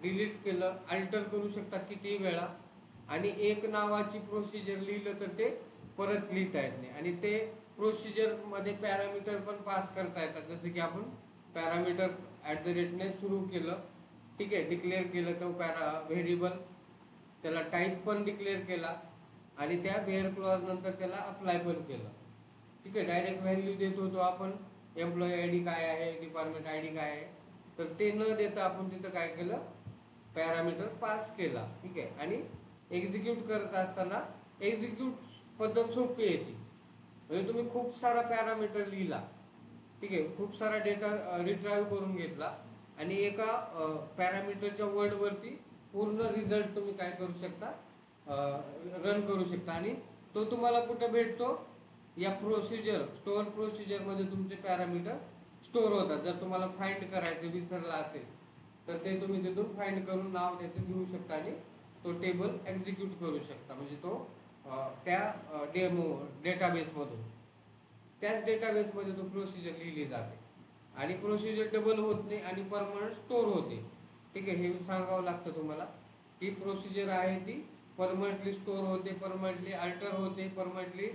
Speaker 1: डिलीट केलं, अल्टर करू शकता किती वेळा आणि एक नावाची प्रोसिजर लिहिलं तर ते परत लिहिता येत नाही. आणि ते प्रोसिजर मध्ये पॅरामीटर पण पास करता येतात, जसं की आपण पॅरामीटर @ सुरू केलं, ठीक आहे, डिक्लेअर केलं तो व्हेरिएबल, त्याला टाईप पण डिक्लेअर केला आणि त्या वेअर क्लॉज नंतर त्याला अप्लाय पण केलं. ठीक आहे, डायरेक्ट व्हॅल्यू देत होतो आपण एम्प्लॉई आय डी काय आहे, डिपार्टमेंट आय डी काय आहे, तर ते न देता आपण तिथं काय केलं, पॅरामीटर पास केला. ठीक आहे, आणि एक्झिक्यूट करत असताना एक्झिक्यूट पद्धत सोपी याची, म्हणजे तुम्ही खूप सारा पॅरामीटर लिहिला, ठीक आहे, खूप सारा डेटा रिट्राईव्ह करून घेतला आणि एका पॅरामीटरच्या वर्डवरती पूर्ण रिझल्ट तुम्ही काय करू शकता, रन करू शकता. आणि तो तुम्हाला कुठे भेटतो, या प्रोसिजर स्टोअर प्रोसिजर मध्ये तुमचे पॅरामीटर स्टोअर होतात. जर तुम्हाला फाइंड करायचं विसरला असेल तर ते तुम्ही तिथून फाइंड करून नाव त्याचं घेऊ शकता आणि तो टेबल एक्झिक्यूट करू शकता. म्हणजे तो त्या डेटाबेस मधून त्याच डेटाबेस मध्ये तो प्रोसिजर लिहिली जाते आणि प्रोसिजर डबल होत नाही आणि परमनंट स्टोअर होते. ठीक आहे, हे सांगावं लागतं तुम्हाला की प्रोसिजर आहे ती परमनंटली स्टोअर होते, परमनंटली अल्टर होते, परमनंटली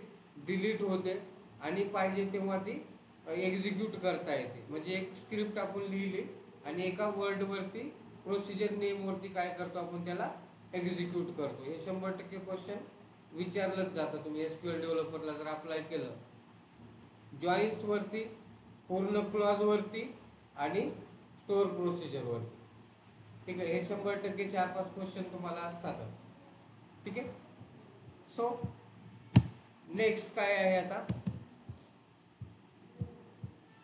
Speaker 1: डिलीट होते आणि पाहिजे तेव्हा ती एक्झिक्यूट करता येते. म्हणजे एक स्क्रिप्ट आपण लिहिली आणि एका वर्डवरती प्रोसिजर नेमवरती काय करतो आपण, त्याला एक्झिक्यूट करतो. हे 100% क्वेश्चन विचारलंच जातं. तुम्ही SQL डेव्हलपरला जर अप्लाय केलं, जॉईन्स वरती, पूर्ण क्लॉज वरती आणि स्टोअर प्रोसिजर वरती. ठीक आहे, हे 100% 4-5 क्वेश्चन तुम्हाला असतात. ठीक आहे. सो नेक्स्ट काय आहे आता,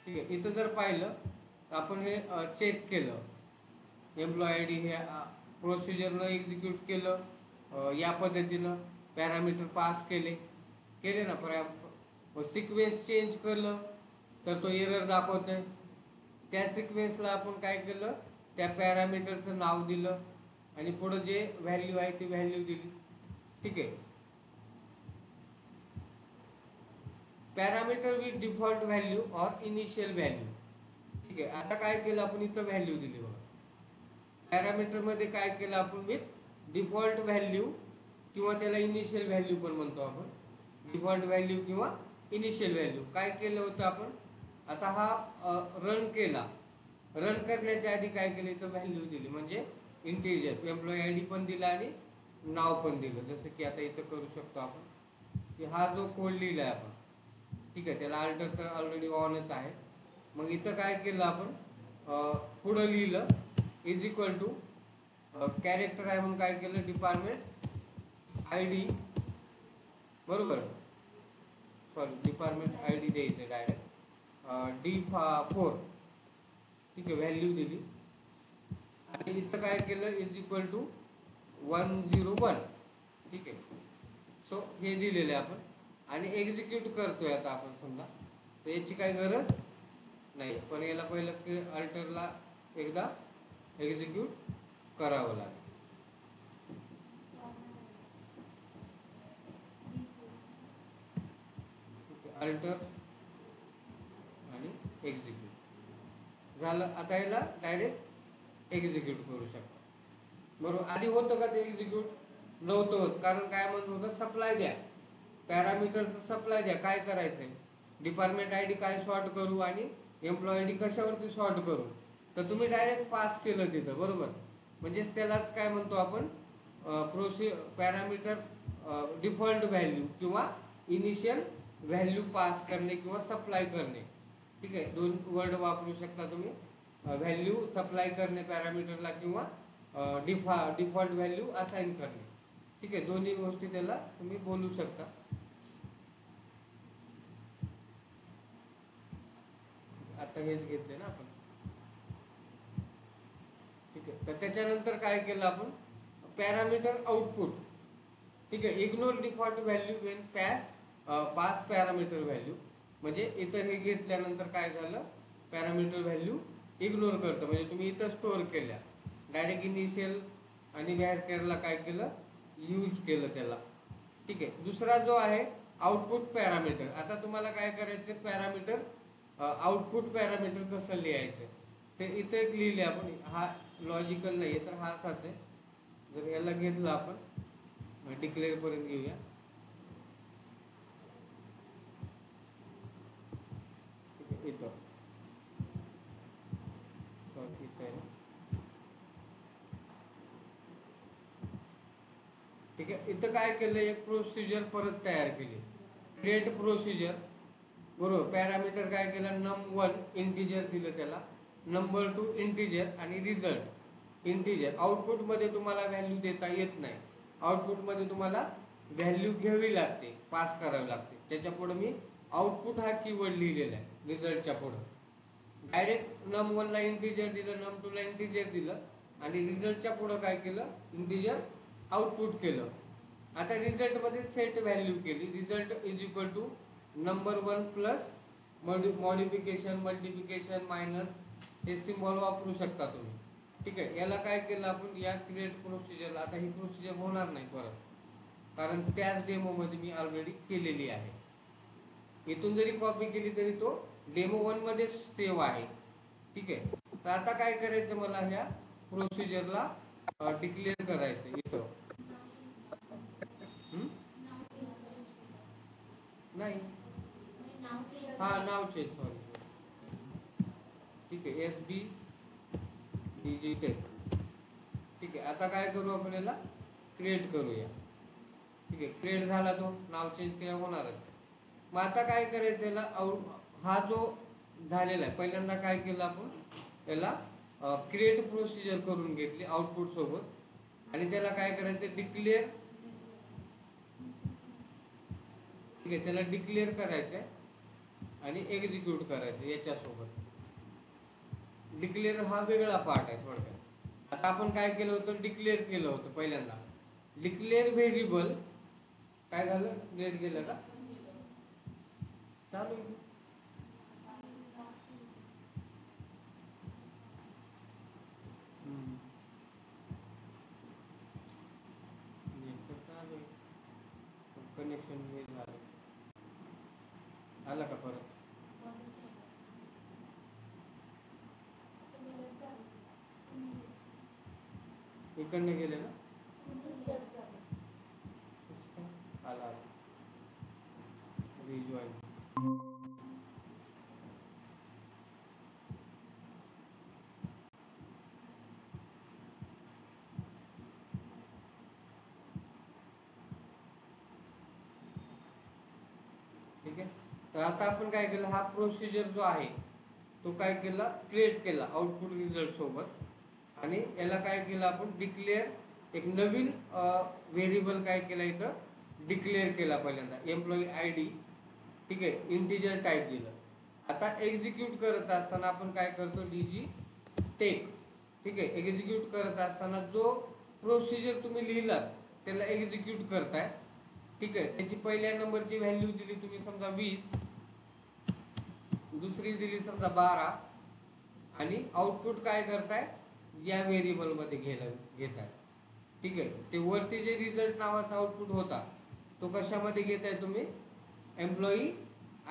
Speaker 1: ठीक आहे, इथं जर पाहिलं आपण हे चेक केलं, एम्प्लॉय आय डी हे प्रोसिजरनं एक्झिक्यूट केलं या पद्धतीनं, पॅरामीटर पास केले ना, सिक्वेन्स चेंज केलं तर तो एरर दाखवतोय. त्या सिक्वेन्सला आपण काय केलं, त्या पॅरामीटरचं नाव दिलं आणि पुढे जे व्हॅल्यू आहे ती व्हॅल्यू दिली. ठीक आहे. Parameter with default value or initial value. ठीक आहे, आता काय केलं आपण, इथं व्हॅल्यू दिली बघा. पॅरामीटर मध्ये काय केलं आपण, विथ डिफॉल्ट व्हॅल्यू किंवा त्याला इनिशियल व्हॅल्यू पण म्हणतो आपण. डिफॉल्ट व्हॅल्यू किंवा इनिशियल व्हॅल्यू काय केलं होतं आपण. आता हा रन केला, रन करण्याच्या आधी काय केलं, इथं व्हॅल्यू दिली म्हणजे इंटिजर, एम्प्लॉई आय डी पण दिला आणि नाव पण दिलं. जसं की आता इथं करू शकतो आपण की हा जो कोड लिहिलाय आपण, ठीक आहे, त्याला अल्टर तर ऑलरेडी ऑनच आहे. मग इथं काय केलं आपण, पुढं लिहिलं इज इक्वल टू कॅरेक्टर आहे म्हणून काय केलं, डिपार्टमेंट आय डी, बरोबर, सॉरी डिपार्टमेंट आय डी द्यायचं डायरेक्ट D4. ठीक आहे, व्हॅल्यू दिली आणि इथं काय केलं, इज इक्वल टू 101. ठीक आहे. सो हे दिलेलं आहे आपण आणि एक्झिक्यूट करतोय आता आपण समजा, तर याची काही गरज नाही, पण याला पहिलं अल्टरला एकदा एक्झिक्यूट करावं लागेल. अल्टर आणि एक्झिक्यूट झालं. आता याला डायरेक्ट एक्झिक्यूट करू शकता. बरोबर, आधी होतं का ते एक्झिक्यूट, नव्हतं होत. कारण काय म्हणत होतं, सप्लाय द्या, पॅरामीटरचं सप्लाय द्या. काय करायचंय, डिपार्टमेंट आय डी काय सॉर्ट करू आणि एम्प्लॉय आय डी कशावरती सॉर्ट करू, तर तुम्ही डायरेक्ट पास केलं तिथं, बरोबर. म्हणजेच त्यालाच काय म्हणतो आपण, पॅरामीटर डिफॉल्ट व्हॅल्यू किंवा इनिशियल व्हॅल्यू पास करणे किंवा सप्लाय करणे. ठीक आहे, दोन वर्ड वापरू शकता तुम्ही, व्हॅल्यू सप्लाय करणे पॅरामीटरला किंवा डिफॉल्ट व्हॅल्यू असाइन करणे. ठीक आहे, दोन्ही गोष्टी त्याला तुम्ही बोलू शकता. आता हेच घेतले ना आपण. ठीक आहे, तर त्याच्यानंतर काय केलं आपण, पॅरामीटर आउटपुट. ठीक आहे, ignore default value Wien pass parameter value. म्हणजे इथं हे घेतल्यानंतर काय झालं, पॅरामीटर व्हॅल्यू इग्नोर करतं. म्हणजे तुम्ही इथं स्टोअर केल्या, डायरेक्ट इनिशियल आणि व्हॅरकेरला काय केलं, यूज केलं त्याला. ठीक आहे. दुसरा जो आहे आउटपुट पॅरामीटर. आता तुम्हाला काय करायचं, पॅरामीटर आउटपुट पॅरामीटर कसं लिहायचं ते इथे एक लिहिले आपण. हा लॉजिकल नाही तर हा असाच आहे. जर याला घेतलं आपण, डिक्लेअर पर्यंत घेऊया. इथं ठीक आहे, इथं काय केलं, एक प्रोसिजर परत तयार केली, क्रिएट प्रोसिजर. बरोबर, पॅरामीटर काय केलं, num1 इंटिजर दिलं त्याला, num2 इंटिजर आणि रिझल्ट इंटिजर. आउटपुट मध्ये तुम्हाला व्हॅल्यू देता येत नाही, आउटपुट मध्ये तुम्हाला व्हॅल्यू घ्यावी लागते, पास करावी लागते. त्याच्या पुढे मी आउटपुट हा कीवर्ड लिहिलेला आहे रिझल्टच्या पुढे. डायरेक्ट num1 ला इंटिजर दिलं, num2 ला इंटिजर दिलं आणि रिझल्टच्या पुढे काय केलं, इंटिजर आउटपुट केलं. आता रिझल्ट मध्ये सेट व्हॅल्यू केली, result is equal to num1 plus modification, multiplication, minus, हे सिम्बॉल वापरू शकता तुम्ही. ठीक आहे, याला काय केलं आपण, या क्रिएट प्रोसिजरला. आता ही प्रोसिजर होणार नाही परत, कारण त्याच डेमो मध्ये मी ऑलरेडी केलेली आहे. इथून जरी कॉपी केली तरी तो डेमो 1 मध्ये सेव्ह आहे. ठीक आहे, तर आता काय करायचं, मला ह्या प्रोसिजरला डिक्लेअर करायचं. इथं नाही, हा नाव चेंज, सॉरी. ठीक आहे, SB डिजिटेक. ठीक आहे, आता काय करू आपण, याला क्रिएट करूया. ठीक आहे, क्रिएट झाला, तो नाव चेंज केल्या होणारच. मग आता काय करायचं, याला हा जो झालेला आहे, पहिल्यांदा काय केलं आपण, त्याला क्रिएट प्रोसिजर करून घेतली आउटपुट सोबत, आणि त्याला काय करायचं, डिक्लेअर. ठीक आहे, त्याला डिक्लेअर करायचं आहे आणि एक्झिक्यूट करायचं याच्यासोबत. डिक्लेअर हा वेगळा पार्ट आहे थोडक्यात. आता आपण काय केलं होतं, डिक्लेअर केलं होतं पहिल्यांदा. डिक्लेअर व्हेरिएबल काय झालं, लेट गेलं का, चालू आहे. कनेक्शन हे झालं, आला का परत, इकडनं गेले ना, आला आला, रिजॉईन. ठीक आहे, तर आता आपण काय केलं, हा प्रोसिजर जो आहे तो काय केला, क्रिएट केला आउटपुट रिझल्ट सोबत, आणि याला काय केलं आपण, डिक्लेअर एक नवीन व्हेरिएबल काय केला इथं डिक्लेअर केला पहिल्यांदा, एम्प्लॉई ID. ठीक आहे, इंटिजर टाईप दिलं. आता एक्झिक्यूट करत असताना आपण काय करतो, DG टेक. ठीक आहे, एक्झिक्यूट करत असताना जो प्रोसिजर तुम्ही लिहिला त्याला एक्झिक्यूट करताय. ठीक आहे, त्याची पहिल्या नंबरची व्हॅल्यू दिली तुम्ही समजा 20, दुसरी दिली समजा 12, आणि आउटपुट काय करताय, या व्हेरिएबल मध्ये घेताय. ठीक आहे, ते वरती जे रिझल्ट नावाचा आउटपुट होता तो कशामध्ये घेताय तुम्ही, एम्प्लॉई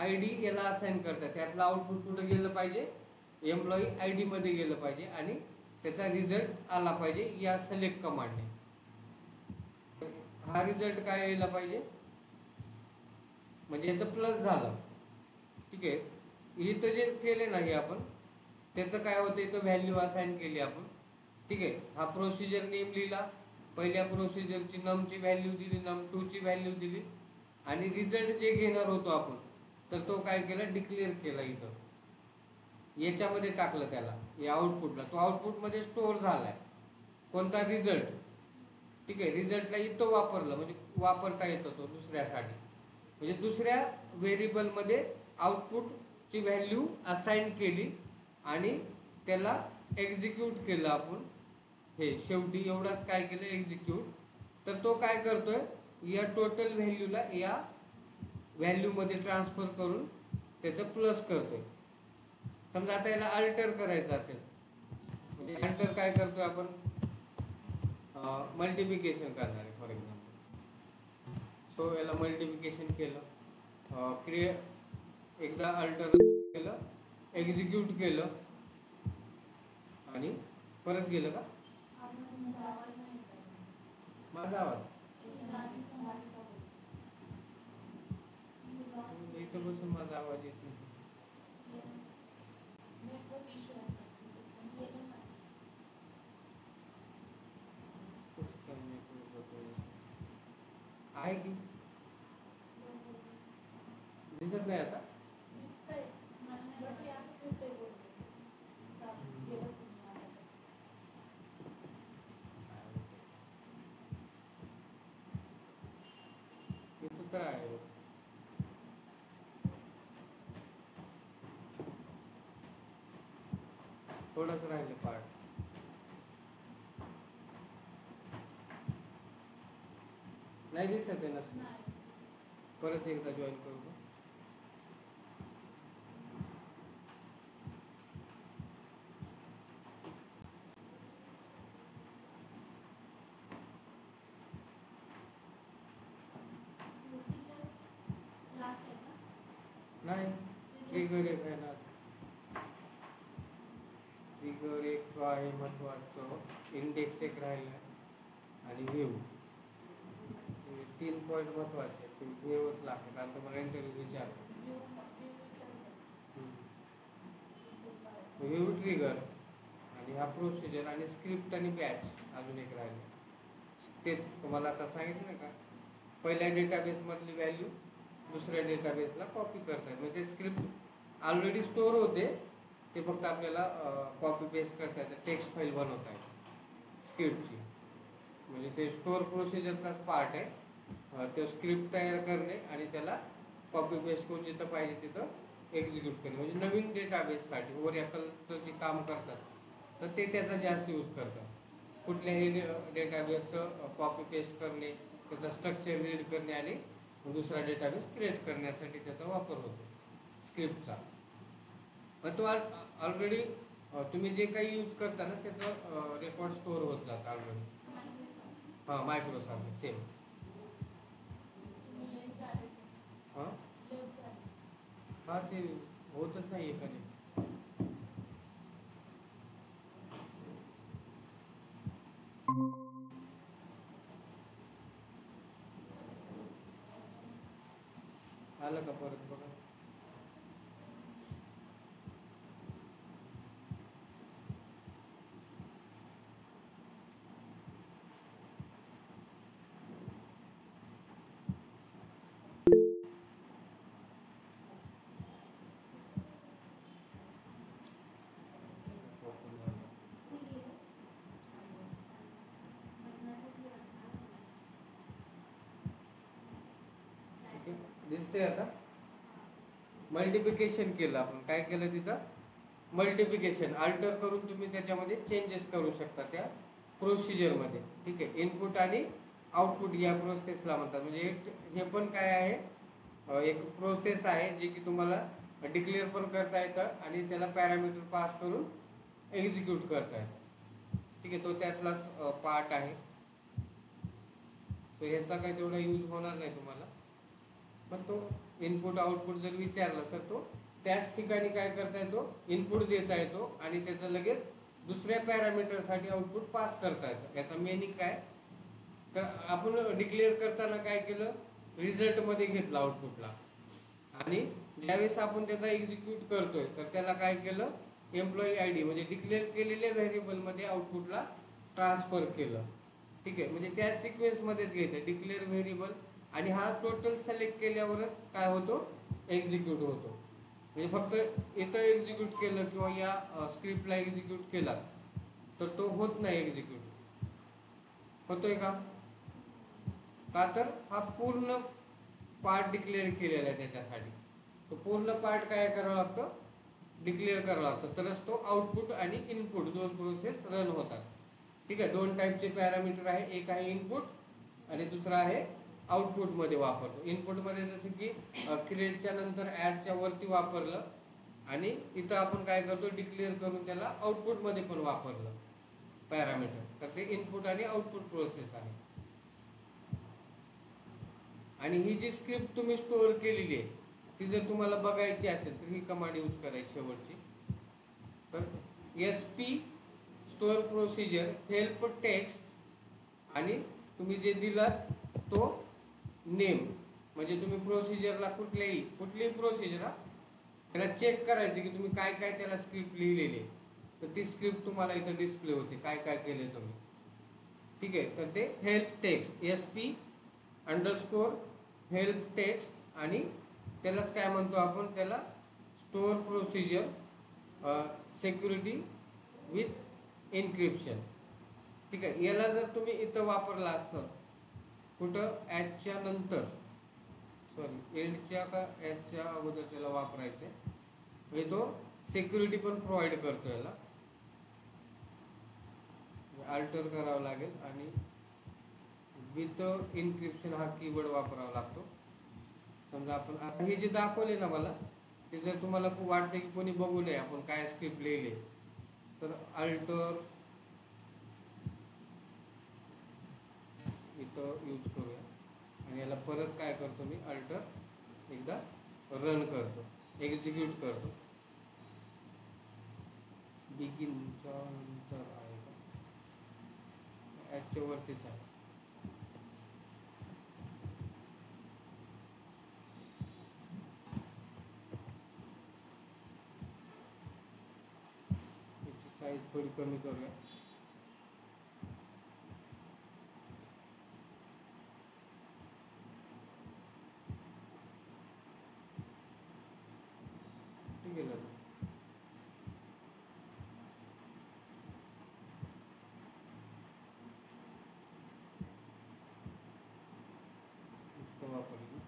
Speaker 1: ID याला असाइन करताय. त्यातलं आउटपुट कुठे गेलं पाहिजे, एम्प्लॉई ID मध्ये गेलं पाहिजे, आणि त्याचा रिझल्ट आला पाहिजे या सिलेक्ट कमांडने. हा रिझल्ट काय यायला पाहिजे, म्हणजे याचं प्लस झालं. ठीक आहे, इथं जे केले नाही आपण त्याचं काय होतं, इथं व्हॅल्यू असाइन केली आपण. ठीक आहे, हा प्रोसिजर नेम लिहिला, पहिल्या प्रोसिजरची नमची व्हॅल्यू दिली, num2 ची व्हॅल्यू दिली, आणि रिझल्ट जे घेणार होतो आपण तर तो काय केला, डिक्लेअर केला इथं याच्यामध्ये टाकलं त्याला, या आउटपुटला. तो आउटपुटमध्ये स्टोअर झालाय कोणता, रिझल्ट. ठीक आहे, रिझल्टला इथं वापरलं म्हणजे वापरता येतो तो दुसऱ्यासाठी, म्हणजे दुसऱ्या व्हेरिएबलमध्ये आउटपुटची व्हॅल्यू असाइन केली आणि त्याला एक्झिक्यूट केलं आपण. हे शेवटी एवढाच काय केलं, एक्झिक्यूट. तर तो काय करतोय, या टोटल व्हॅल्यूला या व्हॅल्यू मध्ये ट्रान्सफर करून त्याचं प्लस करतोय. समजा आता याला अल्टर करायचं असेल, म्हणजे अल्टर काय करतोय आपण, मल्टिप्लिकेशन करणार आहे फॉर एक्झाम्पल. सो याला मल्टिप्लिकेशन केलं, क्रिएट एकदा अल्टर केलं, एक्झिक्यूट केलं, आणि परत गेलं का, माझा आवाज इथं बसून माझा आवाज येत नाही. आहे की दिसत नाही आता, इथं तर आहे. थोडंच राहिले पार्ट, नाही दिसत आहे नसतं. परत एकदा जॉईन करू का? नाही, ट्रिगर एक आहे ना, ट्रिगर एक आहे महत्वाचं, इंडेक्स एक राहिला आणि व्ह्यू. 3 पॉईंट महत्वाचे आहेत, ते घ्यावंच लागतं कारण तुम्हाला इंटरव्ह्यू विचारतो. व्ह्यू ट्रिगर आणि हा प्रोसिजर आणि स्क्रिप्ट आणि बॅच अजून एक राहिले. तेच तुम्हाला आता सांगितलं का, पहिल्या डेटाबेसमधली व्हॅल्यू दुसऱ्या डेटाबेसला कॉपी करतायत. म्हणजे स्क्रिप्ट ऑलरेडी स्टोअर होते, ते फक्त आपल्याला कॉपी पेस्ट करता येतं, टेक्स्ट फाईल बनवता येते स्क्रिप्टची. म्हणजे ते स्टोअर प्रोसिजरचाच पार्ट आहे. तो स्क्रिप्ट तयार करणे आणि त्याला कॉपी पेस्ट करून जिथं पाहिजे तिथं एक्झिक्यूट करणे. म्हणजे नवीन डेटाबेससाठी ओरॅकलचं जे काम करतात तर ते त्याचा जास्त यूज करतात. कुठल्याही डेटाबेसचं कॉपी पेस्ट करणे, त्याचा स्ट्रक्चर रीड करणे आणि दुसरा डेटाबेस क्रिएट करण्यासाठी त्याचा वापर होतो स्क्रिप्टचा. पण तो ऑलरेडी तुम्ही जे काही यूज करता ना त्याचं रेकॉर्ड स्टोअर होत जातं ऑलरेडी. हां, मायक्रोसॉफ्ट सेम. हां हां, ते होतच नाही एखादी. आलं का परत बघा. दिसते आता. मल्टिप्लिकेशन केलं आपण, काय केलं तिथं मल्टिप्लिकेशन अल्टर करून तुम्ही त्याच्यामध्ये चेंजेस करू शकता त्या प्रोसिजरमध्ये. ठीक आहे, इनपुट आणि आउटपुट या प्रोसेसला म्हणतात. म्हणजे हे पण काय आहे, एक प्रोसेस आहे जे की तुम्हाला डिक्लेअर पण करता येतं आणि त्याला पॅरामीटर पास करून एक्झिक्यूट करता येतं. ठीक आहे, तो त्यातलाच पार्ट आहे. तो ह्याचा काही तेवढा यूज होणार नाही तुम्हाला, पण तो इनपुट आउटपुट जर विचारलं तर तो त्याच ठिकाणी काय करता येतो, इनपुट देता येतो आणि त्याचं लगेच दुसऱ्या पॅरामीटरसाठी आउटपुट पास करता येतं. याचा मिनिंग काय, तर आपण डिक्लेअर करताना काय केलं, रिझल्टमध्ये घेतलं आउटपुटला आणि ज्यावेळेस आपण त्याचा एक्झिक्यूट करतोय तर त्याला काय केलं, एम्प्लॉई आय डी म्हणजे डिक्लेअर केलेल्या व्हेरिएबलमध्ये आउटपुटला ट्रान्सफर केलं. ठीक आहे, म्हणजे त्या सिक्वेन्समध्येच घ्यायचं डिक्लेअर व्हेरिएबल आणि हा टोटल सिलेक्ट केल्यावरच काय होतो, एक्झिक्यूट होतो. म्हणजे फक्त इथं एक्झिक्यूट केलं किंवा या स्क्रिप्टला एक्झिक्यूट केला तर तो होत नाही एक्झिक्यूट. होतोय का, का तर हा पूर्ण पार्ट डिक्लेअर केलेला आहे त्याच्यासाठी. तो पूर्ण पार्ट काय करावं लागतं, डिक्लेअर करावं लागतं, तरच तो आउटपुट आणि इनपुट दोन प्रोसेस रन होतात. ठीक आहे, दोन टाईपचे पॅरामीटर आहे, एक आहे इनपुट आणि दुसरा आहे आउटपुटमध्ये वापरतो. इनपुटमध्ये जसं की क्रिएटच्या नंतर ॲडच्या वरती वापरलं आणि इथं आपण काय करतो, डिक्लेअर करून त्याला आउटपुटमध्ये पण वापरलं पॅरामीटर, तर ते इनपुट आणि आउटपुट प्रोसेस आहे. आणि ही जी स्क्रिप्ट तुम्ही स्टोअर केलेली आहे ती जर तुम्हाला बघायची असेल तर ही कमांड यूज करायची शेवटची. तर S P store procedure help text आणि तुम्ही जे दिलात तो नेम, म्हणजे तुम्ही प्रोसिजरला कुठलीही प्रोसिजर त्याला चेक करायचे की तुम्ही काय काय त्याला स्क्रिप्ट लिहिलेली आहे, तर ती स्क्रिप्ट तुम्हाला इथं डिस्प्ले होते काय काय केले तुम्ही. ठीक आहे, तर ते help text S P underscore help text आणि त्यालाच काय म्हणतो आपण, त्याला store procedure security with encryption. ठीक आहे, याला जर तुम्ही इथं वापरला असतं कुठं ॲचच्या नंतर, सॉरी एंडच्या का ॲचच्या अगोदर त्याला वापरायचं आहे, म्हणजे तो सिक्युरिटी पण प्रोव्हाइड करतो. याला अल्टर करावं लागेल आणि विथ इन्क्रिप्शन हा कीवर्ड वापरावा लागतो. समजा आपण आता हे जे दाखवले ना मला, ते जर तुम्हाला वाटतं की कोणी बघू नये आपण काय स्क्रिप्ट लिहिले तर अल्टर इथं यूज करूया आणि याला परत काय करतो मी, अल्टर एकदा रन करतो, एक्झिक्यूट करतो. बिगिनच्या नंतर आहे का, ॲचच्या वरतीच आहे. साईज थोडी कमी करूया. ठीक आहे ना. इतकं वापरलं.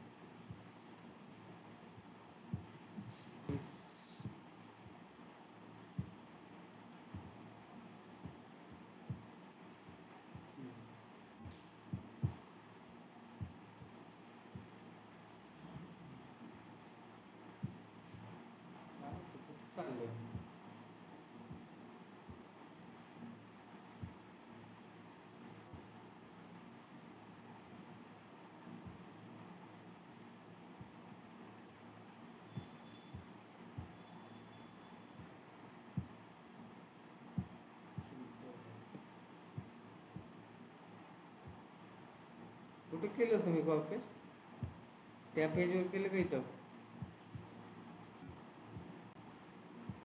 Speaker 1: चाललंय. कुठे केलं तुम्ही कॉल पेस्ट? त्या पेजवर केलं का इथं?